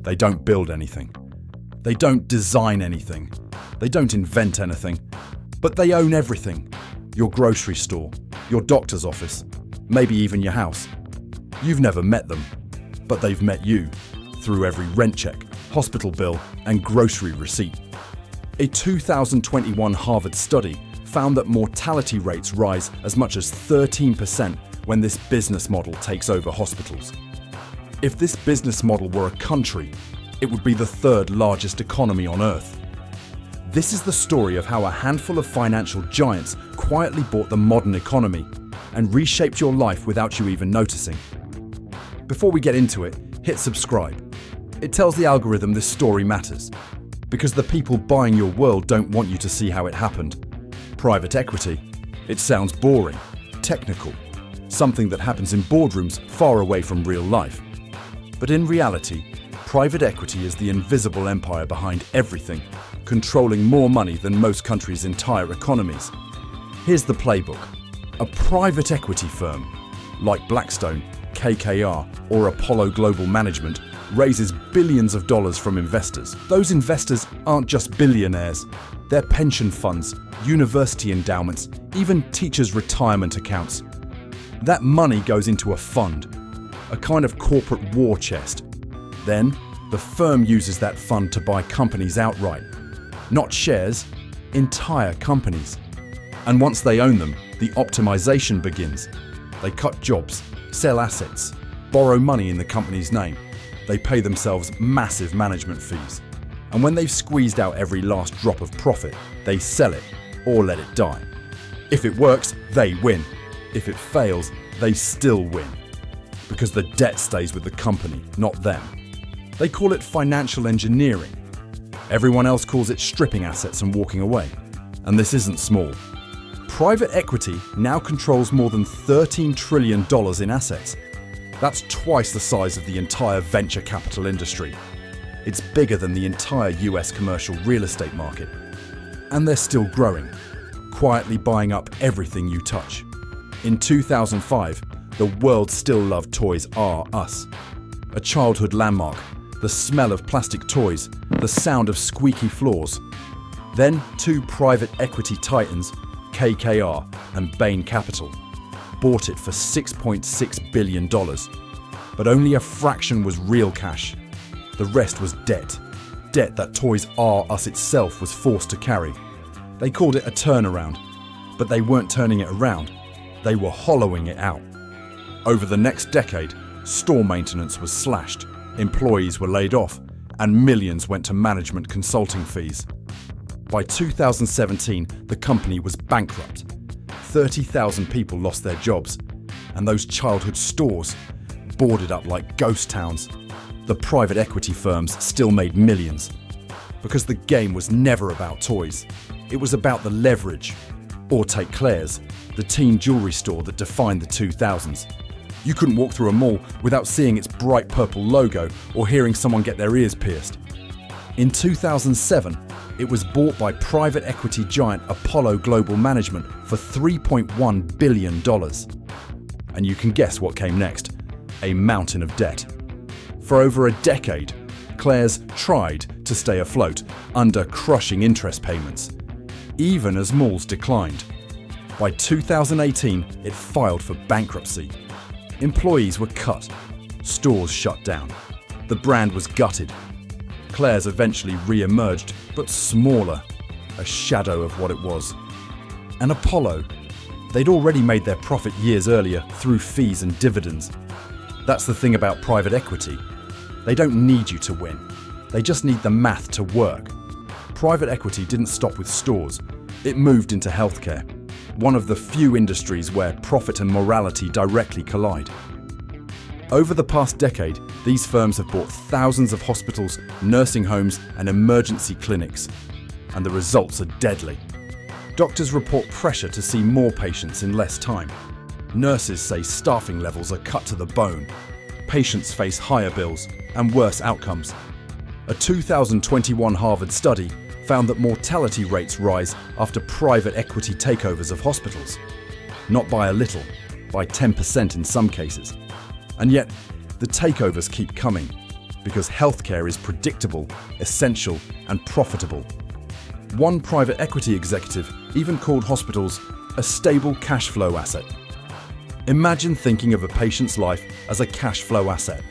They don't build anything. They don't design anything. They don't invent anything. But they own everything. Your grocery store, your doctor's office, maybe even your house. You've never met them, but they've met you through every rent check, hospital bill, and grocery receipt. A 2021 Harvard study found that mortality rates rise as much as 13% when this business model takes over hospitals. If this business model were a country, it would be the third largest economy on Earth. This is the story of how a handful of financial giants quietly bought the modern economy and reshaped your life without you even noticing. Before we get into it, hit subscribe. It tells the algorithm this story matters, because the people buying your world don't want you to see how it happened. Private equity. It sounds boring, technical, something that happens in boardrooms far away from real life. But in reality, private equity is the invisible empire behind everything, controlling more money than most countries' entire economies. Here's the playbook. A private equity firm, like Blackstone, KKR, or Apollo Global Management, raises billions of dollars from investors. Those investors aren't just billionaires. They're pension funds, university endowments, even teachers' retirement accounts. That money goes into a fund, a kind of corporate war chest. Then, the firm uses that fund to buy companies outright. Not shares, entire companies. And once they own them, the optimization begins. They cut jobs, sell assets, borrow money in the company's name. They pay themselves massive management fees. And when they've squeezed out every last drop of profit, they sell it or let it die. If it works, they win. If it fails, they still win. Because the debt stays with the company, not them. They call it financial engineering. Everyone else calls it stripping assets and walking away. And this isn't small. Private equity now controls more than $13 trillion in assets. That's twice the size of the entire venture capital industry. It's bigger than the entire US commercial real estate market. And they're still growing, quietly buying up everything you touch. In 2005, the world still loved Toys R Us. A childhood landmark, the smell of plastic toys, the sound of squeaky floors. Then two private equity titans, KKR and Bain Capital, bought it for $6.6 billion. But only a fraction was real cash. The rest was debt. Debt that Toys R Us itself was forced to carry. They called it a turnaround, but they weren't turning it around. They were hollowing it out. Over the next decade, store maintenance was slashed, employees were laid off, and millions went to management consulting fees. By 2017, the company was bankrupt. 30,000 people lost their jobs, and those childhood stores boarded up like ghost towns. The private equity firms still made millions, because the game was never about toys. It was about the leverage. Or take Claire's, the teen jewelry store that defined the 2000s. You couldn't walk through a mall without seeing its bright purple logo or hearing someone get their ears pierced. In 2007, it was bought by private equity giant Apollo Global Management for $3.1 billion. And you can guess what came next: a mountain of debt. For over a decade, Claire's tried to stay afloat under crushing interest payments, even as malls declined. By 2018, it filed for bankruptcy. Employees were cut, stores shut down, the brand was gutted. Claire's eventually re-emerged, but smaller, a shadow of what it was. And Apollo, they'd already made their profit years earlier through fees and dividends. That's the thing about private equity. They don't need you to win. They just need the math to work. Private equity didn't stop with stores. It moved into healthcare, one of the few industries where profit and morality directly collide. Over the past decade, these firms have bought thousands of hospitals, nursing homes, and emergency clinics. And the results are deadly. Doctors report pressure to see more patients in less time. Nurses say staffing levels are cut to the bone. Patients face higher bills and worse outcomes. A 2021 Harvard study found that mortality rates rise after private equity takeovers of hospitals. Not by a little, by 10% in some cases. And yet, the takeovers keep coming. Because healthcare is predictable, essential, and profitable. One private equity executive even called hospitals a stable cash flow asset. Imagine thinking of a patient's life as a cash flow asset.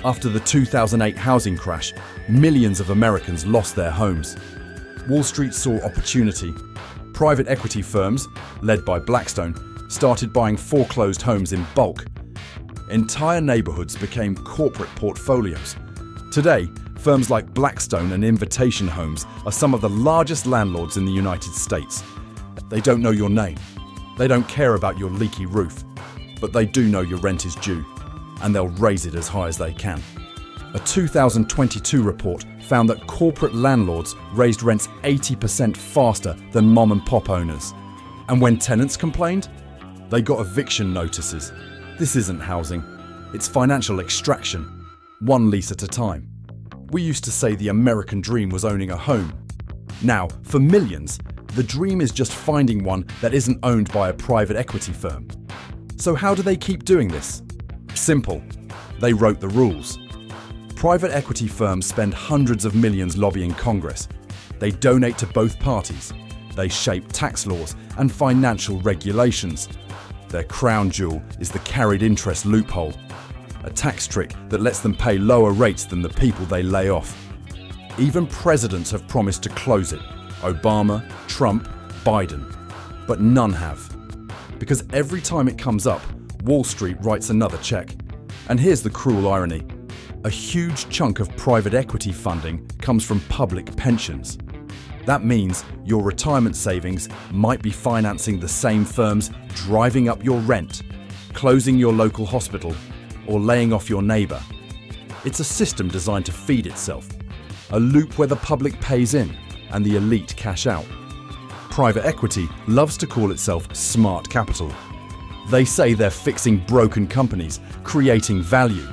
After the 2008 housing crash, millions of Americans lost their homes. Wall Street saw opportunity. Private equity firms, led by Blackstone, started buying foreclosed homes in bulk. Entire neighborhoods became corporate portfolios. Today, firms like Blackstone and Invitation Homes are some of the largest landlords in the United States. They don't know your name. They don't care about your leaky roof. But they do know your rent is due, and they'll raise it as high as they can. A 2022 report found that corporate landlords raised rents 80% faster than mom-and-pop owners. And when tenants complained, they got eviction notices. This isn't housing, it's financial extraction, one lease at a time. We used to say the American dream was owning a home. Now, for millions, the dream is just finding one that isn't owned by a private equity firm. So how do they keep doing this? Simple. They wrote the rules. Private equity firms spend hundreds of millions lobbying Congress. They donate to both parties. They shape tax laws and financial regulations. Their crown jewel is the carried interest loophole, a tax trick that lets them pay lower rates than the people they lay off. Even presidents have promised to close it. Obama, Trump, Biden. But none have. Because every time it comes up, Wall Street writes another check. And here's the cruel irony. A huge chunk of private equity funding comes from public pensions. That means your retirement savings might be financing the same firms driving up your rent, closing your local hospital, or laying off your neighbor. It's a system designed to feed itself, a loop where the public pays in and the elite cash out. Private equity loves to call itself smart capital. They say they're fixing broken companies, creating value.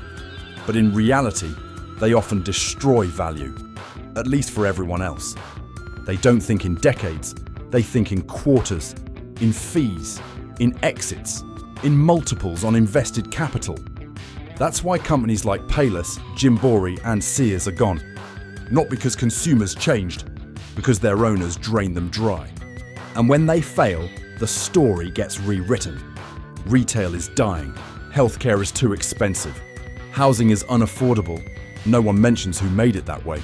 But in reality, they often destroy value, at least for everyone else. They don't think in decades, they think in quarters, in fees, in exits, in multiples on invested capital. That's why companies like Payless, Jimbori and Sears are gone. Not because consumers changed, because their owners drained them dry. And when they fail, the story gets rewritten. Retail is dying, healthcare is too expensive, housing is unaffordable, no one mentions who made it that way.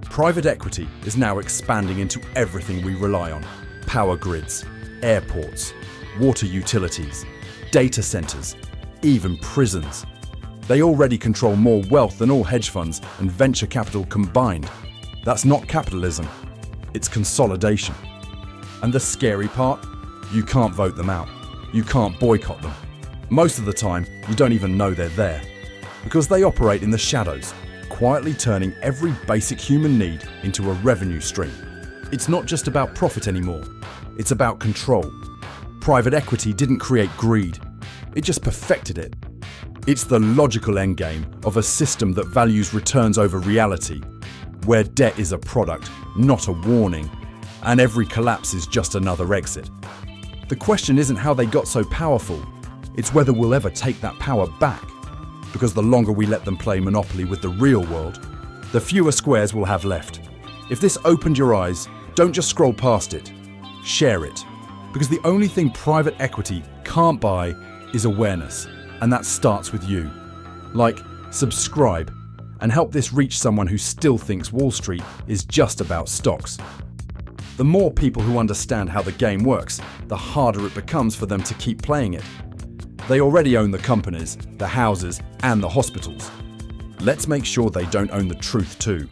Private equity is now expanding into everything we rely on. Power grids, airports, water utilities, data centers, even prisons. They already control more wealth than all hedge funds and venture capital combined. That's not capitalism, it's consolidation. And the scary part? You can't vote them out. You can't boycott them. Most of the time, you don't even know they're there. Because they operate in the shadows, quietly turning every basic human need into a revenue stream. It's not just about profit anymore. It's about control. Private equity didn't create greed. It just perfected it. It's the logical endgame of a system that values returns over reality, where debt is a product, not a warning, and every collapse is just another exit. The question isn't how they got so powerful, it's whether we'll ever take that power back. Because the longer we let them play Monopoly with the real world, the fewer squares we'll have left. If this opened your eyes, don't just scroll past it, share it. Because the only thing private equity can't buy is awareness, and that starts with you. Like, subscribe, and help this reach someone who still thinks Wall Street is just about stocks. The more people who understand how the game works, the harder it becomes for them to keep playing it. They already own the companies, the houses, and the hospitals. Let's make sure they don't own the truth too.